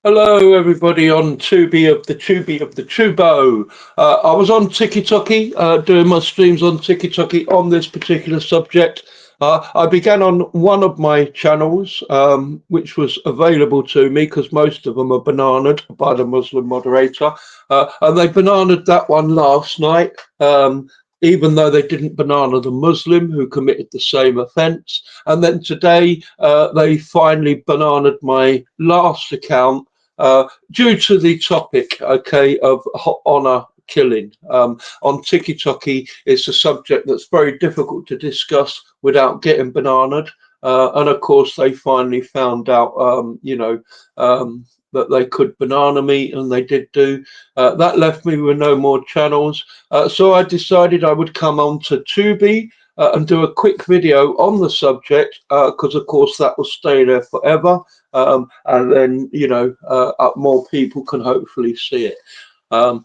Hello, everybody on Tubi of the Tubo. I was on TikTok doing my streams on TikTok on this particular subject. I began on one of my channels, which was available to me because most of them are bananaed by the Muslim moderator. And they bananaed that one last night, even though they didn't banana the Muslim who committed the same offence. And then today, they finally bananaed my last account due to the topic, okay, of honor killing. On TikTok, it's a subject that's very difficult to discuss without getting bananaed. And of course, they finally found out, that they could banana me, and they did do. That left me with no more channels. So I decided I would come on to Tubi and do a quick video on the subject because, of course, that will stay there forever. And then, more people can hopefully see it. No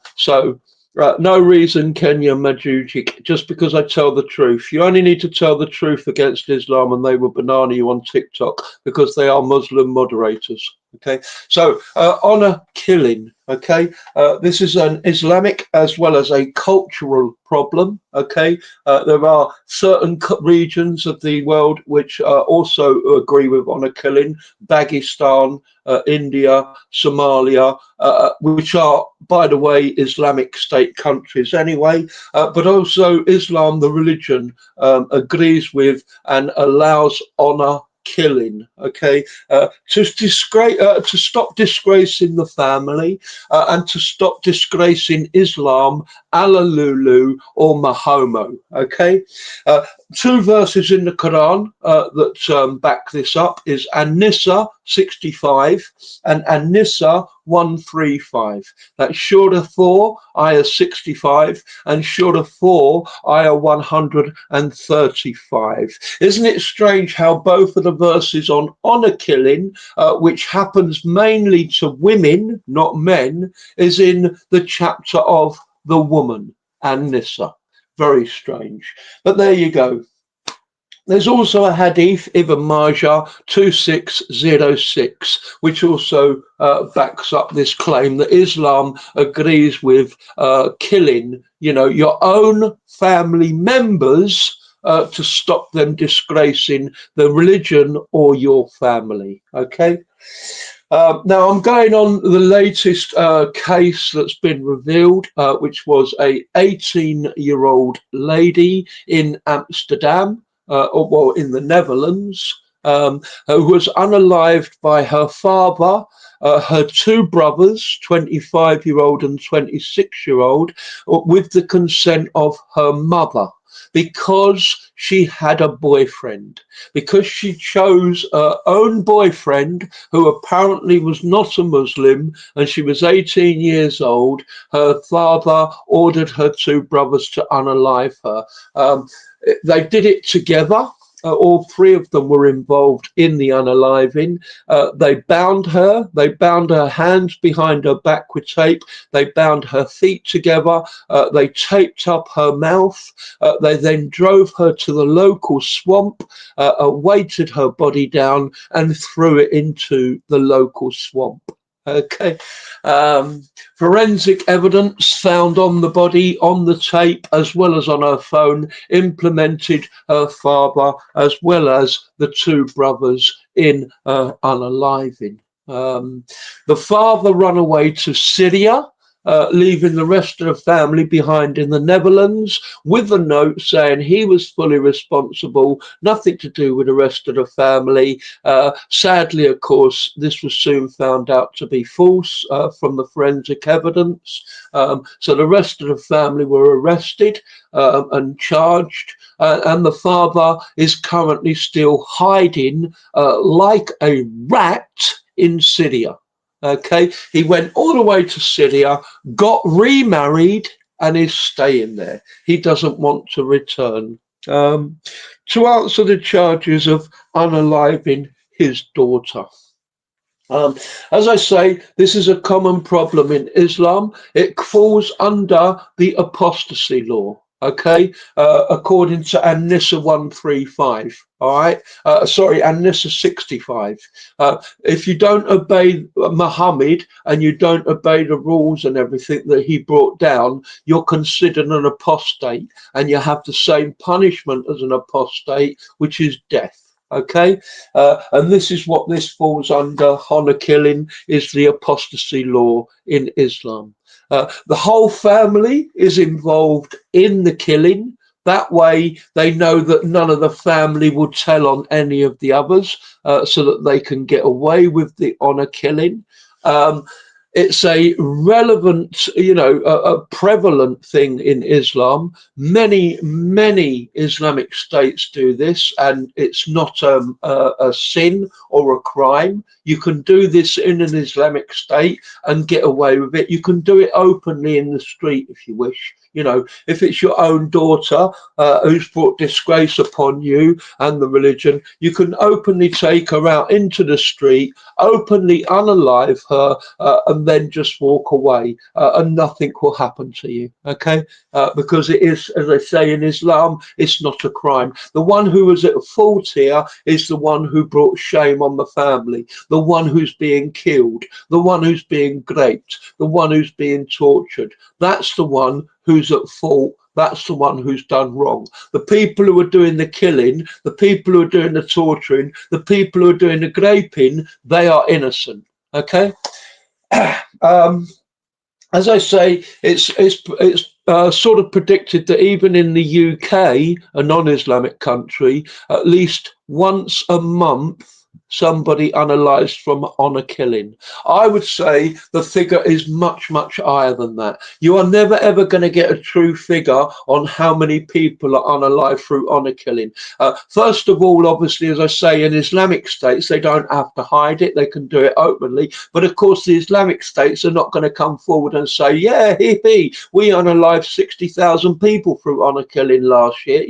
reason, Kenya Majuji, just because I tell the truth. You only need to tell the truth against Islam and they will banana you on TikTok because they are Muslim moderators. Okay, so honor killing. Okay, this is an Islamic as well as a cultural problem. Okay, there are certain regions of the world which also agree with honor killing. Dagestan, India, Somalia, which are, by the way, Islamic State countries anyway, but also Islam, the religion, agrees with and allows honor killing. Okay, to stop disgracing the family and to stop disgracing Islam, Alalulu or Mahomo. Okay, two verses in the Quran that back this up is An-Nisa 65 and An-Nisa 135. That's Surah 4, Ayah 65 and Surah 4, Ayah 135. Isn't it strange how both of the verses on honor killing, which happens mainly to women, not men, is in the chapter of the woman, An-Nisa. Very strange. But there you go. There's also a hadith, Ibn Majah 2606, which also backs up this claim that Islam agrees with killing, your own family members to stop them disgracing the religion or your family. Okay. Now I'm going on the latest case that's been revealed, which was a 18-year-old lady in Amsterdam, in the Netherlands, who was unalived by her father, her two brothers, 25-year-old and 26-year-old, with the consent of her mother, because she had a boyfriend, because she chose her own boyfriend, who apparently was not a Muslim, and she was 18 years old. Her father ordered her two brothers to unalive her. They did it together. All three of them were involved in the unaliving. They bound her hands behind her back with tape. They bound her feet together. They taped up her mouth. They then drove her to the local swamp, weighted her body down and threw it into the local swamp. Okay. Forensic evidence found on the body, on the tape, as well as on her phone, implemented her father as well as the two brothers in unaliving. The father ran away to Syria, leaving the rest of the family behind in the Netherlands, with a note saying he was fully responsible, nothing to do with the rest of the family. Sadly, of course, this was soon found out to be false from the forensic evidence. So the rest of the family were arrested and charged, and the father is currently still hiding like a rat in Syria. Okay, he went all the way to Syria, got remarried, and is staying there. He doesn't want to return to answer the charges of unaliving his daughter. As I say, this is a common problem in Islam. It falls under the apostasy law. Okay, according to An-Nisa 135. All right, sorry, An-Nisa 65. If you don't obey Muhammad and you don't obey the rules and everything that he brought down, you're considered an apostate, and you have the same punishment as an apostate, which is death. Okay, and this is what this falls under. Honor killing is the apostasy law in Islam. The whole family is involved in the killing. That way, they know that none of the family will tell on any of the others, so that they can get away with the honor killing. Um, it's a relevant, a prevalent thing in Islam. Many Islamic states do this, and it's not a sin or a crime. You can do this in an Islamic state and get away with it. You can do it openly in the street if you wish. If it's your own daughter who's brought disgrace upon you and the religion, you can openly take her out into the street, openly unalive her, and then just walk away, and nothing will happen to you. Okay, because it is, as I say in Islam, it's not a crime. The one who was at fault here is the one who brought shame on the family, the one who's being killed, the one who's being raped, the one who's being tortured. That's the one who's at fault. That's the one who's done wrong. The people who are doing the killing, the people who are doing the torturing, the people who are doing the raping, they are innocent. Okay. As I say, it's sort of predicted that even in the UK, a non-Islamic country, at least once a month, somebody unalized from honor killing. I would say the figure is much higher than that. You are never ever going to get a true figure on how many people are unalive through honor killing. First of all, obviously, as I say, in Islamic states, they don't have to hide it. They can do it openly. But of course, the Islamic states are not going to come forward and say, yeah, hippie, we unalived 60,000 people through honor killing last year,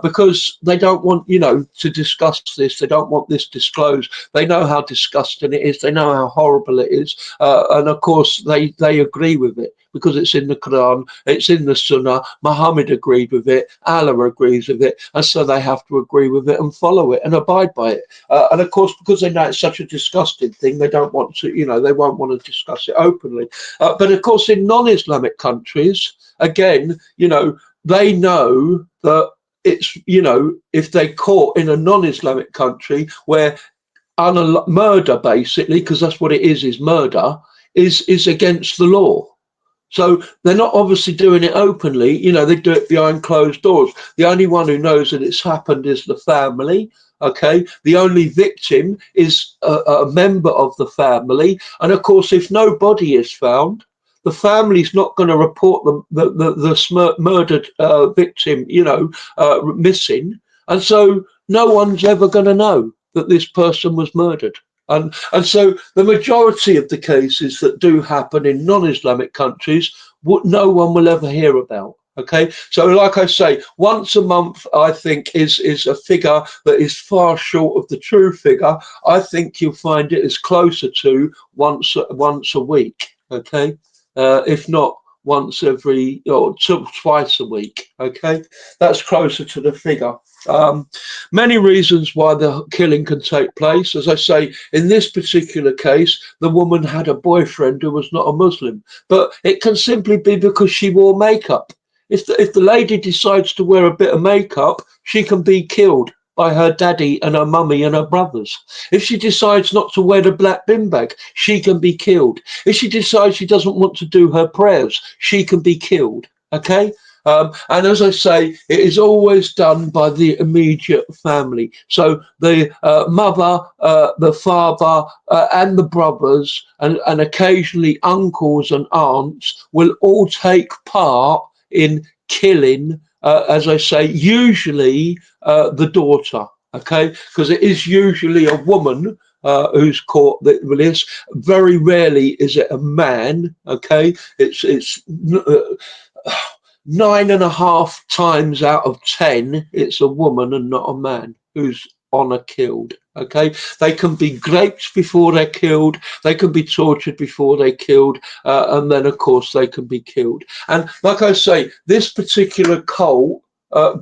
because they don't want, to discuss this. They don't want this disclosed. They know how disgusting it is. They know how horrible it is. And of course, they agree with it because it's in the Quran, it's in the Sunnah. Muhammad agreed with it. Allah agrees with it. And so they have to agree with it and follow it and abide by it. And of course, because they know it's such a disgusting thing, they don't want to, they won't want to discuss it openly. But of course, in non-Islamic countries, again, they know that it's, if they caught in a non-Islamic country where murder, basically, because that's what it is murder, is against the law. So they're not obviously doing it openly, they do it behind closed doors. The only one who knows that it's happened is the family. Okay, the only victim is a member of the family. And of course, if no body is found, the family's not going to report the murdered victim, missing. And so no one's ever going to know that this person was murdered. And so the majority of the cases that do happen in non-Islamic countries, no one will ever hear about. Okay, so like I say, once a month, I think is a figure that is far short of the true figure. I think you'll find it is closer to once a week. Okay, if not once every or twice a week. Okay, that's closer to the figure. Many reasons why the killing can take place. As I say, in this particular case, the woman had a boyfriend who was not a Muslim, but it can simply be because she wore makeup. If the lady decides to wear a bit of makeup, she can be killed by her daddy and her mummy and her brothers. If she decides not to wear the black bin bag, she can be killed. If she decides she doesn't want to do her prayers, she can be killed. Okay? And as I say, it is always done by the immediate family. So the mother, the father, and the brothers, and occasionally uncles and aunts will all take part in killing, as I say, usually the daughter. Okay, because it is usually a woman who's caught with this. Very rarely is it a man. Okay, it's 9.5 times out of 10, it's a woman and not a man who's honor killed. Okay, they can be raped before they're killed, they can be tortured before they're killed, and then of course they can be killed. And like I say, this particular cult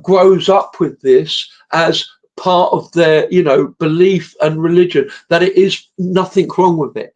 grows up with this as part of their, you know, belief and religion, that it is nothing wrong with it.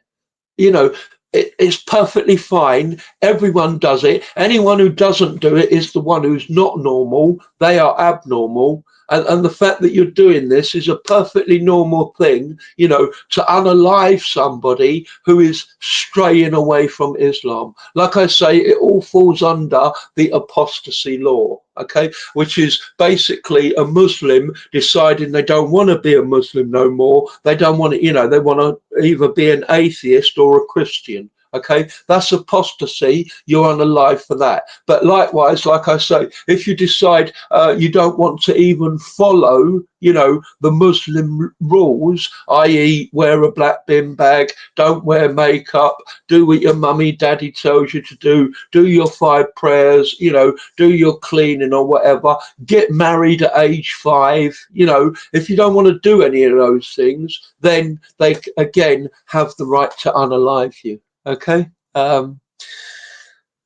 You know, it's perfectly fine. Everyone does it. Anyone who doesn't do it is the one who's not normal. They are abnormal. And the fact that you're doing this is a perfectly normal thing, you know, to unalive somebody who is straying away from Islam. Like I say, it all falls under the apostasy law, okay, which is basically a Muslim deciding they don't want to be a Muslim no more. They don't want to, you know, they want to either be an atheist or a Christian. Okay, that's apostasy. You're unalive for that. But likewise, like I say, if you decide you don't want to even follow, you know, the Muslim rules, i.e. wear a black bin bag, don't wear makeup, do what your mummy, daddy tells you to do your 5 prayers, you know, do your cleaning or whatever, get married at age 5, you know, if you don't want to do any of those things, then they again have the right to unalive you. Okay,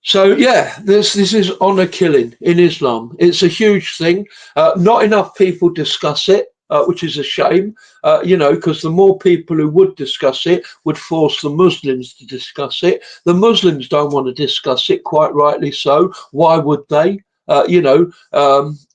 so yeah, this is honor killing in Islam. It's a huge thing. Not enough people discuss it, which is a shame, you know, because the more people who would discuss it would force the Muslims to discuss it. The Muslims don't want to discuss it, quite rightly so. Why would they? You know,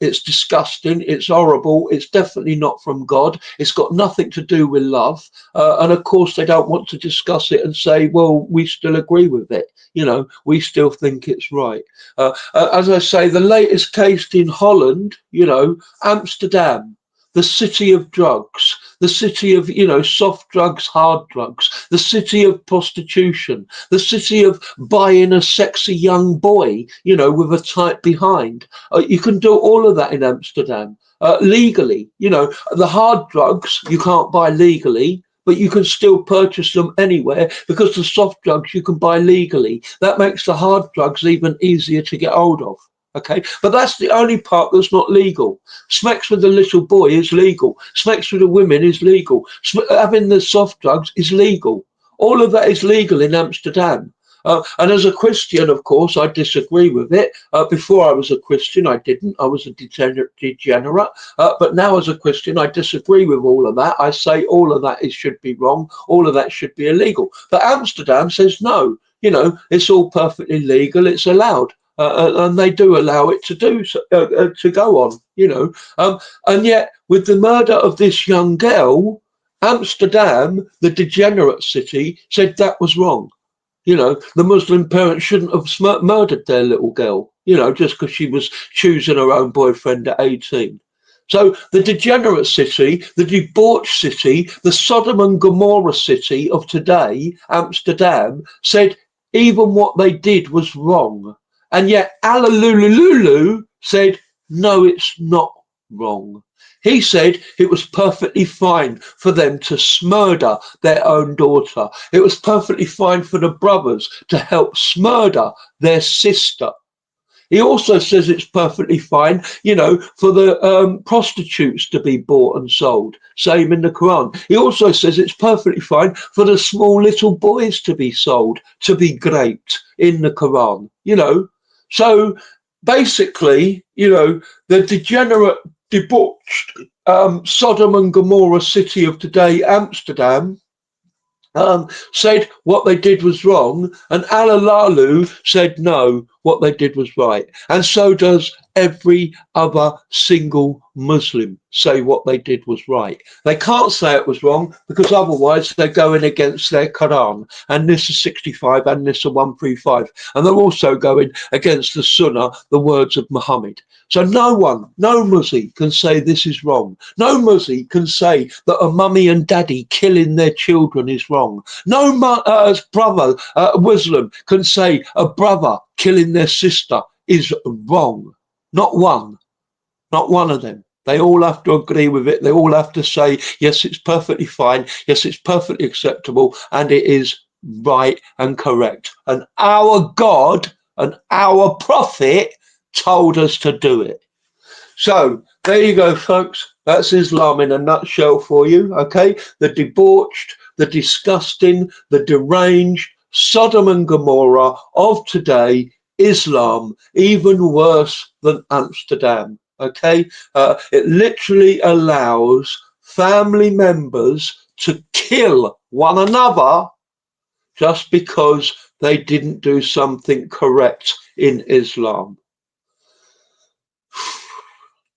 it's disgusting, it's horrible, it's definitely not from God, it's got nothing to do with love, and of course they don't want to discuss it and say, well, we still agree with it, you know, we still think it's right. As I say, the latest case in Holland, you know, Amsterdam, the city of drugs, the city of, you know, soft drugs, hard drugs, the city of prostitution, the city of buying a sexy young boy, you know, with a tight behind. You can do all of that in Amsterdam legally. You know, the hard drugs you can't buy legally, but you can still purchase them anywhere, because the soft drugs you can buy legally. That makes the hard drugs even easier to get hold of. Okay, but that's the only part that's not legal. Sex with a little boy is legal. Sex with a woman is legal. Having the soft drugs is legal. All of that is legal in Amsterdam. And as a Christian, of course, I disagree with it. Before I was a Christian, I didn't. I was a degenerate. But now as a Christian, I disagree with all of that. I say all of that should be wrong. All of that should be illegal. But Amsterdam says no. You know, it's all perfectly legal. It's allowed. And they do allow it to do to go on, you know. And yet, with the murder of this young girl, Amsterdam, the degenerate city, said that was wrong. You know, the Muslim parents shouldn't have murdered their little girl, you know, just because she was choosing her own boyfriend at 18. So the degenerate city, the debauched city, the Sodom and Gomorrah city of today, Amsterdam, said even what they did was wrong. And yet Alalululu said, no, it's not wrong. He said it was perfectly fine for them to smurder their own daughter. It was perfectly fine for the brothers to help smurder their sister. He also says it's perfectly fine, you know, for the prostitutes to be bought and sold. Same in the Quran. He also says it's perfectly fine for the small little boys to be sold, to be raped in the Quran, you know. So basically, you know, the degenerate, debauched Sodom and Gomorrah city of today, Amsterdam, said what they did was wrong, and Alalalu said no, what they did was right. And so does every other single Muslim say what they did was right. They can't say it was wrong, because otherwise they're going against their Quran, and Nisa 65 and Nisa 135, and they're also going against the Sunnah, the words of Muhammad. So no one, no Muslim can say this is wrong. No Muslim can say that a mummy and daddy killing their children is wrong. No brother, Muslim, can say a brother killing their sister is wrong. Not one. Not one of them. They all have to agree with it. They all have to say, yes, it's perfectly fine. Yes, it's perfectly acceptable. And it is right and correct. And our God and our prophet told us to do it. So there you go, folks. That's Islam in a nutshell for you, okay? The debauched, the disgusting, the deranged, Sodom and Gomorrah of today, Islam, even worse than Amsterdam, okay? It literally allows family members to kill one another just because they didn't do something correct in Islam.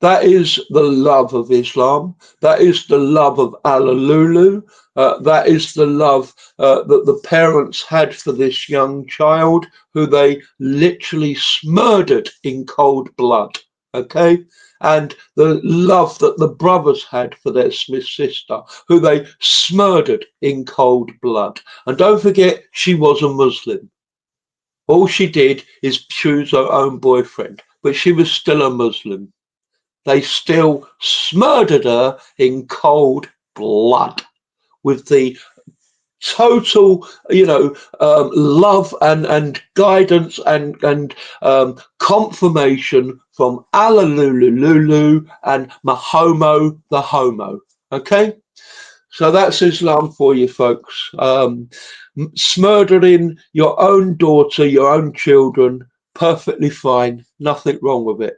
That is the love of Islam. That is the love of Allululu. That is the love that the parents had for this young child, who they literally murdered in cold blood. Okay? And the love that the brothers had for their Smith sister, who they murdered in cold blood. And don't forget, she was a Muslim. All she did is choose her own boyfriend, but she was still a Muslim. They still murdered her in cold blood with the total, love and guidance and confirmation from Allululu and Mahomo the homo. Okay? So that's Islam for you, folks. Murdering your own daughter, your own children, perfectly fine. Nothing wrong with it.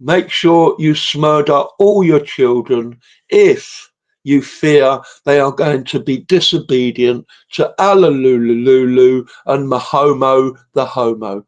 Make sure you murder all your children if you fear they are going to be disobedient to Allululu and Mahomo the homo.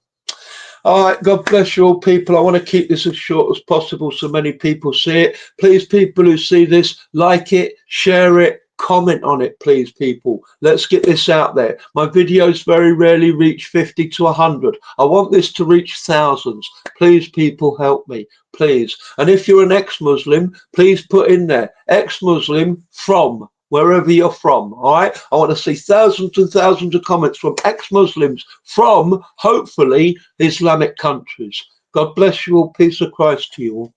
All right, God bless you all, people. I want to keep this as short as possible so many people see it. Please, people who see this, like it, share it, comment on it, please, people. Let's get this out there. My videos very rarely reach 50 to 100. I want this to reach thousands. Please, people, help me, please. And if you're an ex-Muslim, please put in there, ex-Muslim from wherever you're from. All right, I want to see thousands and thousands of comments from ex-Muslims from, hopefully, Islamic countries. God bless you all. Peace of Christ to you all.